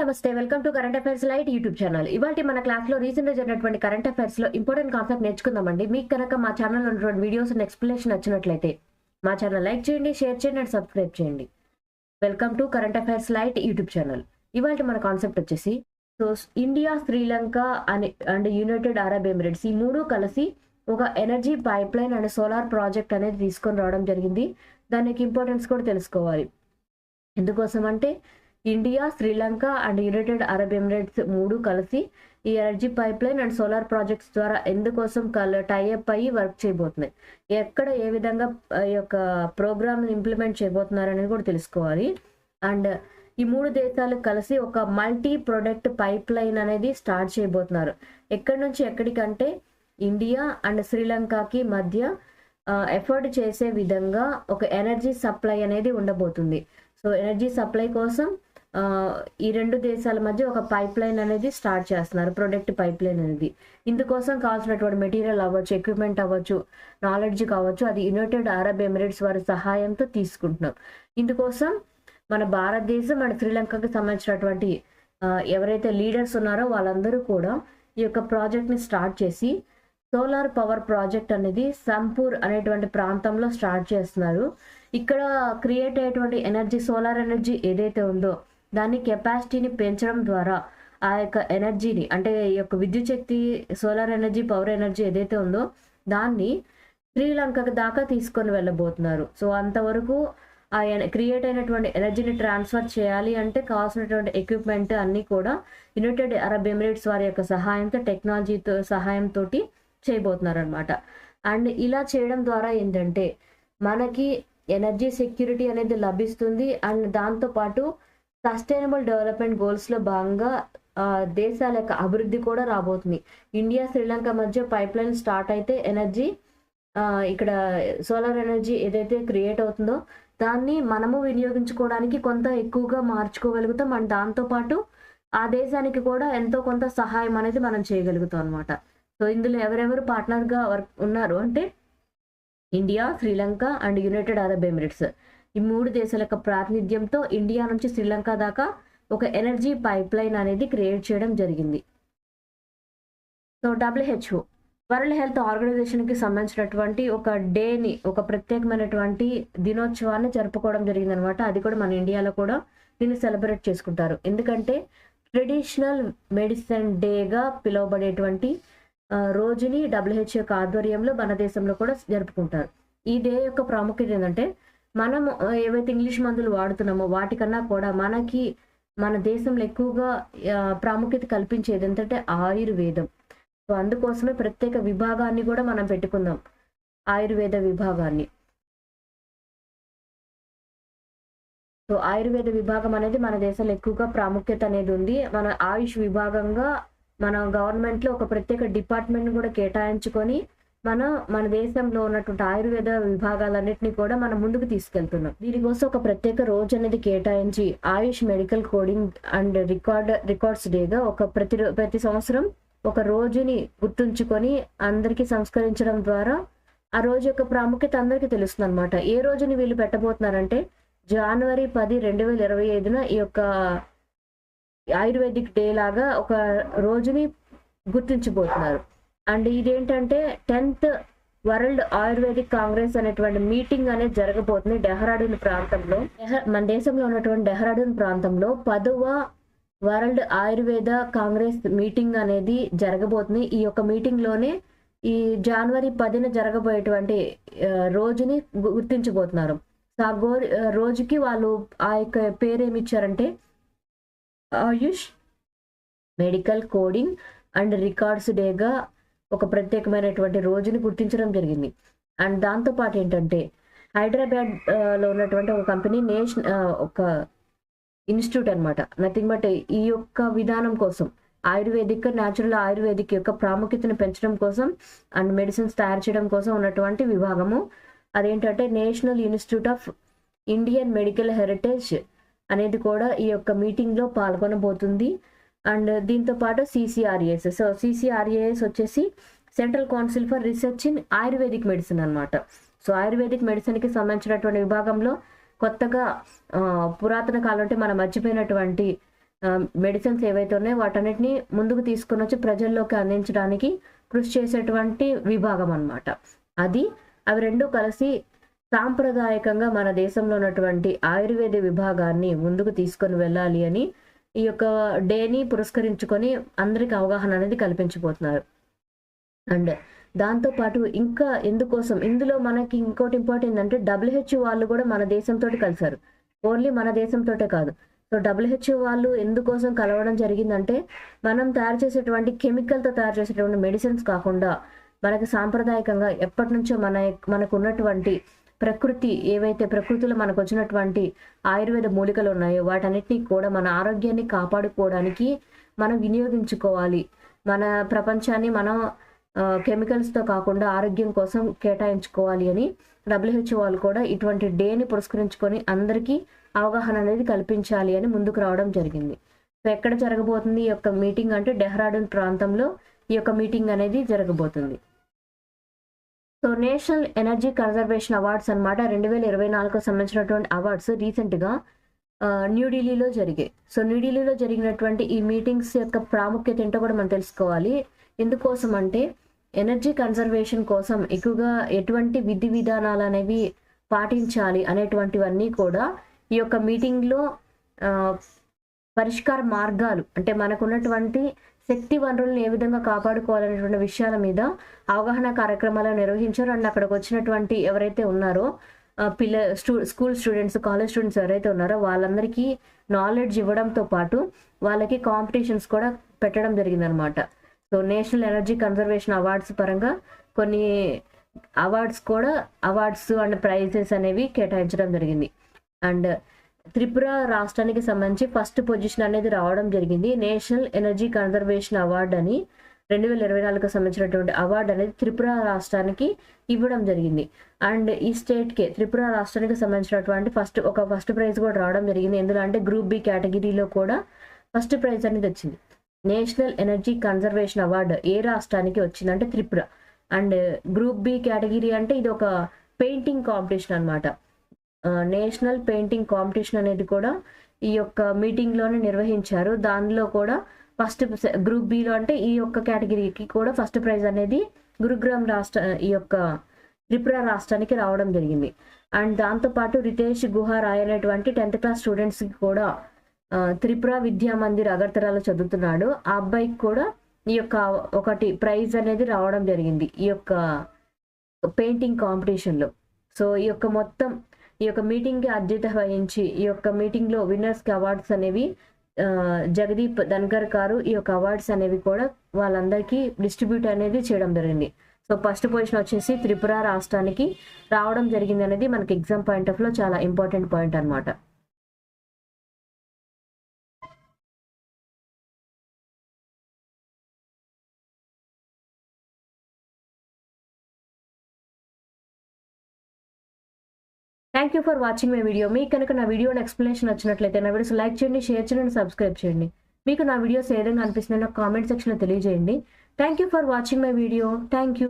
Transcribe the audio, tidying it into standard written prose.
నమస్తే welcome to current affairs light YouTube channel. ఇవాళ మన క్లాస్ లో రీసెంట్ గా జరిగినటువంటి కరెంట్ అఫైర్స్ లో ఇంపార్టెంట్ కాన్సెప్ట్ నేర్చుకుందామండి. మీకు కనుక మా ఛానల్ ఉన్నటువంటి వీడియోస్ అండ్ ఎక్స్ప్లెనేషన్ నచ్చినట్లయితే మా ఛానల్ లైక్ చేయండి, షేర్ చేయండి అండ్ సబ్స్క్రైబ్ చేయండి. Welcome to current affairs light YouTube channel. ఇవాళ మన కాన్సెప్ట్ వచ్చేసి India, Sri Lanka and United Arab Emirates ఈ మూడు కలిసి ఒక energy pipe line and solar project అనేది తీసుకొని రావడం జరిగింది. దానికి ఇంపార్టెన్స్ కూడా తెలుసుకోవాలి. ఎందుకోసం అంటే India, Sri Lanka and United Arab Emirates మూడు కలిసి ఈ energy pipe line and solar projects ద్వారా ఎందుకోసం టైఅప్ అయ్యి వర్క్ చేయబోతున్నాయి, ఎక్కడ ఏ విధంగా ఈ యొక్క ప్రోగ్రామ్ ఇంప్లిమెంట్ చేయబోతున్నారు అనేది కూడా తెలుసుకోవాలి. అండ్ ఈ మూడు దేశాలు కలిసి ఒక మల్టీ ప్రొడక్ట్ పైప్ లైన్ అనేది స్టార్ట్ చేయబోతున్నారు. ఎక్కడి నుంచి ఎక్కడికంటే ఇండియా అండ్ శ్రీలంకకి మధ్య ఎఫర్ట్ చేసే విధంగా ఒక ఎనర్జీ సప్లై అనేది ఉండబోతుంది. సో ఎనర్జీ సప్లై కోసం ఈ రెండు దేశాల మధ్య ఒక పైప్ లైన్ అనేది స్టార్ట్ చేస్తున్నారు, ప్రొడక్ట్ పైప్ లైన్ అనేది. ఇందుకోసం కావాల్సినటువంటి మెటీరియల్ అవ్వచ్చు, ఎక్విప్మెంట్ అవ్వచ్చు, నాలెడ్జ్ కావచ్చు, అది యునైటెడ్ అరబ్ ఎమిరేట్స్ వారి సహాయంతో తీసుకుంటున్నాం. ఇందుకోసం మన భారతదేశం అండ్ శ్రీలంకకి సంబంధించినటువంటి ఎవరైతే లీడర్స్ ఉన్నారో వాళ్ళందరూ కూడా ఈ యొక్క ప్రాజెక్ట్ని స్టార్ట్ చేసి సోలార్ పవర్ ప్రాజెక్ట్ అనేది సంపూర్ అనేటువంటి ప్రాంతంలో స్టార్ట్ చేస్తున్నారు. ఇక్కడ క్రియేట్ అయ్యేటువంటి ఎనర్జీ, సోలార్ ఎనర్జీ ఏదైతే ఉందో దాని కెపాసిటీని పెంచడం ద్వారా ఆ యొక్క ఎనర్జీని, అంటే ఈ యొక్క విద్యుత్ శక్తి, సోలార్ ఎనర్జీ, పవర్ ఎనర్జీ ఏదైతే ఉందో దాన్ని శ్రీలంక దాకా తీసుకొని వెళ్ళబోతున్నారు. సో అంతవరకు ఆ క్రియేట్ అయినటువంటి ఎనర్జీని ట్రాన్స్ఫర్ చేయాలి అంటే కావాల్సినటువంటి ఎక్విప్మెంట్ అన్నీ కూడా యునైటెడ్ అరబ్ ఎమిరేట్స్ వారి యొక్క సహాయంతో, టెక్నాలజీతో సహాయంతో చేయబోతున్నారు అనమాట. అండ్ ఇలా చేయడం ద్వారా ఏంటంటే మనకి ఎనర్జీ సెక్యూరిటీ అనేది లభిస్తుంది. అండ్ దాంతోపాటు సస్టైనబుల్ డెవలప్మెంట్ గోల్స్లో భాగంగా దేశాల యొక్క అభివృద్ధి కూడా రాబోతుంది. ఇండియా, శ్రీలంక మధ్య పైప్ లైన్ స్టార్ట్ అయితే ఎనర్జీ, ఇక్కడ సోలార్ ఎనర్జీ ఏదైతే క్రియేట్ అవుతుందో దాన్ని మనము వినియోగించుకోవడానికి కొంత ఎక్కువగా మార్చుకోగలుగుతాం. అండ్ దాంతోపాటు ఆ దేశానికి కూడా ఎంతో కొంత సహాయం అనేది మనం చేయగలుగుతాం అనమాట. సో ఇందులో ఎవరెవరు పార్ట్నర్గా ఉన్నారు అంటే India, Sri Lanka and United Arab Emirates ఈ మూడు దేశాల యొక్క ప్రాతినిధ్యంతో ఇండియా నుంచి శ్రీలంక దాకా ఒక ఎనర్జీ పైప్ లైన్ అనేది క్రియేట్ చేయడం జరిగింది. సో WHO వరల్డ్ హెల్త్ ఆర్గనైజేషన్కి సంబంధించినటువంటి ఒక డేని, ఒక ప్రత్యేకమైనటువంటి దినోత్సవాన్ని జరుపుకోవడం జరిగింది అనమాట. అది కూడా మన ఇండియాలో కూడా దీన్ని సెలబ్రేట్ చేసుకుంటారు. ఎందుకంటే ట్రెడిషనల్ మెడిసిన్ డేగా పిలువబడేటువంటి రోజుని WHO యొక్క ఆధ్వర్యంలో మన దేశంలో కూడా జరుపుకుంటారు. ఈ డే యొక్క ప్రాముఖ్యత ఏంటంటే మనం ఏవైతే ఇంగ్లీష్ మందులు వాడుతున్నామో వాటికన్నా కూడా మనకి మన దేశంలో ఎక్కువగా ప్రాముఖ్యత కల్పించేది ఏంటంటే ఆయుర్వేదం. సో అందుకోసమే ప్రత్యేక విభాగాన్ని కూడా మనం పెట్టుకుందాం, ఆయుర్వేద విభాగాన్ని. సో ఆయుర్వేద విభాగం అనేది మన దేశంలో ఎక్కువగా ప్రాముఖ్యత అనేది ఉంది. మన ఆయుష్ విభాగంగా మన గవర్నమెంట్లో ఒక ప్రత్యేక డిపార్ట్మెంట్ కూడా కేటాయించుకొని మన దేశంలో ఉన్నటువంటి ఆయుర్వేద విభాగాలన్నింటినీ కూడా మనం ముందుకు తీసుకెళ్తున్నాం. దీనికోసం ఒక ప్రత్యేక రోజు అనేది కేటాయించి ఆయుష్ మెడికల్ కోడింగ్ అండ్ రికార్డ్స్ డేగా ఒక ప్రతి సంవత్సరం ఒక రోజుని గుర్తుంచుకొని అందరికీ సంస్కరించడం ద్వారా ఆ రోజు యొక్క ప్రాముఖ్యత అందరికీ తెలుస్తుంది అనమాట. ఏ రోజుని వీళ్ళు పెట్టబోతున్నారంటే జనవరి 10, 2025 ఈ యొక్క ఆయుర్వేదిక్ డే లాగా ఒక రోజుని గుర్తించబోతున్నారు. అండ్ ఇదేంటంటే 10th వరల్డ్ ఆయుర్వేదిక్ కాంగ్రెస్ అనేటువంటి మీటింగ్ అనేది జరగబోతుంది డెహ్రాడూన్ ప్రాంతంలో. మన దేశంలో ఉన్నటువంటి డెహ్రాడూన్ ప్రాంతంలో 10వ వరల్డ్ ఆయుర్వేద కాంగ్రెస్ మీటింగ్ అనేది జరగబోతుంది. ఈ యొక్క మీటింగ్లోనే ఈ జనవరి 10న జరగబోయేటువంటి రోజుని గుర్తించబోతున్నారు. ఆ రోజుకి వాళ్ళు ఆ యొక్క పేరు ఏమి ఇచ్చారంటే ఆయుష్ మెడికల్ కోడింగ్ అండ్ రికార్డ్స్ డేగా ఒక ప్రత్యేకమైనటువంటి రోజుని గుర్తించడం జరిగింది. అండ్ దాంతోపాటు ఏంటంటే హైదరాబాద్లో ఉన్నటువంటి ఒక కంపెనీ ఒక ఇన్స్టిట్యూట్ అనమాట, నథింగ్ బట్ ఈ యొక్క విధానం కోసం ఆయుర్వేదిక్, న్యాచురల్ ఆయుర్వేదిక్ యొక్క ప్రాముఖ్యతను పెంచడం కోసం అండ్ మెడిసిన్స్ తయారు చేయడం కోసం ఉన్నటువంటి విభాగము అదేంటంటే national institute of Indian medical heritage అనేది కూడా ఈ యొక్క మీటింగ్లో పాల్గొనబోతుంది. అండ్ దీంతో పాటు CCRAS. సో CCRAS వచ్చేసి central council for research in ayurvedic medicine అనమాట. సో ఆయుర్వేదిక్ మెడిసిన్కి సంబంధించినటువంటి విభాగంలో కొత్తగా పురాతన కాలం అంటే మనం మర్చిపోయినటువంటి మెడిసిన్స్ ఏవైతే ఉన్నాయో వాటన్నిటిని ముందుకు తీసుకొని వచ్చి ప్రజల్లోకి అందించడానికి కృషి చేసేటువంటి విభాగం అన్నమాట. అవి రెండు కలిసి సాంప్రదాయకంగా మన దేశంలో ఉన్నటువంటి ఆయుర్వేద విభాగాన్ని ముందుకు తీసుకొని వెళ్ళాలి అని ఈ యొక్క డేని పురస్కరించుకొని అందరికి అవగాహన అనేది కల్పించబోతున్నారు. అండ్ దాంతోపాటు ఇంకా ఎందుకోసం ఇందులో మనకి ఇంకోటి ఇంపార్టెంట్ ఏంటంటే WHO వాళ్ళు కూడా మన దేశంతో కలిసారు. ఓన్లీ మన దేశంతోటే కాదు. సో WHO వాళ్ళు ఎందుకోసం కలవడం జరిగిందంటే మనం తయారు చేసేటువంటి కెమికల్తో తయారు చేసేటువంటి మెడిసిన్స్ కాకుండా మనకి సాంప్రదాయకంగా ఎప్పటి నుంచో మనకు ఉన్నటువంటి ప్రకృతి ఏవైతే ప్రకృతిలో మనకు వచ్చినటువంటి ఆయుర్వేద మూలికలు ఉన్నాయో వాటన్నిటిని కూడా మన ఆరోగ్యాన్ని కాపాడుకోవడానికి మనం వినియోగించుకోవాలి. మన ప్రపంచాన్ని మనం కెమికల్స్తో కాకుండా ఆరోగ్యం కోసం కేటాయించుకోవాలి అని WHO వాళ్ళు కూడా ఇటువంటి డేని పురస్కరించుకొని అందరికీ అవగాహన అనేది కల్పించాలి అని ముందుకు రావడం జరిగింది. సో ఎక్కడ జరగబోతుంది ఈ యొక్క మీటింగ్ అంటే డెహ్రాడూన్ ప్రాంతంలో ఈ యొక్క మీటింగ్ అనేది జరగబోతుంది. So national energy conservation awards అనమాట 2024 సంబంధించినటువంటి అవార్డ్స్ రీసెంట్గా న్యూఢిల్లీలో జరిగాయి. సో న్యూఢిల్లీలో జరిగినటువంటి ఈ మీటింగ్స్ యొక్క ప్రాముఖ్యత ఏంటో కూడా మనం తెలుసుకోవాలి. ఎందుకోసం అంటే ఎనర్జీ కన్జర్వేషన్ కోసం ఎక్కువగా ఎటువంటి విధి విధానాలు అనేవి పాటించాలి అనేటువంటివన్నీ కూడా ఈ యొక్క మీటింగ్లో పరిష్కార మార్గాలు అంటే మనకున్నటువంటి శక్తి వనరులను ఏ విధంగా కాపాడుకోవాలనేటువంటి విషయాల మీద అవగాహన కార్యక్రమాలు నిర్వహించారు. అండ్ అక్కడికి వచ్చినటువంటి ఎవరైతే ఉన్నారో స్కూల్ స్టూడెంట్స్, కాలేజ్ స్టూడెంట్స్ ఎవరైతే ఉన్నారో వాళ్ళందరికీ నాలెడ్జ్ ఇవ్వడంతో పాటు వాళ్ళకి కాంపిటీషన్స్ కూడా పెట్టడం జరిగిందనమాట. So national energy conservation awards పరంగా కొన్ని అవార్డ్స్ అండ్ ప్రైజెస్ అనేవి కేటాయించడం జరిగింది. అండ్ త్రిపుర రాష్ట్రానికి సంబంధించి ఫస్ట్ పొజిషన్ అనేది రావడం జరిగింది. నేషనల్ ఎనర్జీ కన్జర్వేషన్ అవార్డు అని 2024 సంబంధించినటువంటి అవార్డు అనేది త్రిపుర రాష్ట్రానికి ఇవ్వడం జరిగింది. అండ్ ఈ స్టేట్కే త్రిపుర రాష్ట్రానికి సంబంధించినటువంటి ఫస్ట్ ప్రైజ్ కూడా రావడం జరిగింది. ఎందులో అంటే గ్రూప్ బి కేటగిరీలో కూడా ఫస్ట్ ప్రైజ్ అనేది వచ్చింది. నేషనల్ ఎనర్జీ కన్జర్వేషన్ అవార్డు ఏ రాష్ట్రానికి వచ్చిందంటే Tripura. And group B category అంటే ఇది ఒక పెయింటింగ్ కాంపిటీషన్ అనమాట. నేషనల్ పెయింటింగ్ కాంపిటీషన్ అనేది కూడా ఈ యొక్క మీటింగ్లోనే నిర్వహించారు. దానిలో కూడా ఫస్ట్ గ్రూప్ బిలో అంటే ఈ యొక్క కేటగిరీకి కూడా ఫస్ట్ ప్రైజ్ అనేది గురుగ్రామ్ ఈ యొక్క త్రిపుర రాష్ట్రానికి రావడం జరిగింది. అండ్ దాంతోపాటు రితేష్ గుహా రాయ్ అనేటువంటి 10th క్లాస్ స్టూడెంట్స్కి కూడా త్రిపుర విద్యా మందిర్ అగర్తలాలో చదువుతున్నాడు. ఆ అబ్బాయికి కూడా ఈ యొక్క ఒకటి ప్రైజ్ అనేది రావడం జరిగింది ఈ యొక్క పెయింటింగ్ కాంపిటీషన్లో. సో ఈ యొక్క మీటింగ్కి అధ్యత వహించి ఈ యొక్క మీటింగ్లో విన్నర్స్కి అవార్డ్స్ అనేవి జగదీప్ ధన్కర్ గారు ఈ యొక్క అవార్డ్స్ అనేవి కూడా వాళ్ళందరికీ డిస్ట్రిబ్యూట్ అనేది చేయడం జరిగింది. సో ఫస్ట్ పొజిషన్ వచ్చేసి త్రిపుర రాష్ట్రానికి రావడం జరిగింది అనేది మనకి ఎగ్జామ్ పాయింట్ ఆఫ్ లో చాలా ఇంపార్టెంట్ పాయింట్ అనమాట. Thank you for watching my video. మీకు కనుక నా వీడియోని ఎక్స్ప్లెనేషన్ వచ్చినట్లయితే నా వీడియోస్ లైక్ చేయండి, షేర్ చేయండి, సబ్స్క్రైబ్ చేయండి. మీకు నా వీడియోస్ ఏదైనా అనిపిస్తుందో నాకు కామెంట్ సెక్షన్లో తెలియజేయండి. Thank you for watching my video. Thank you.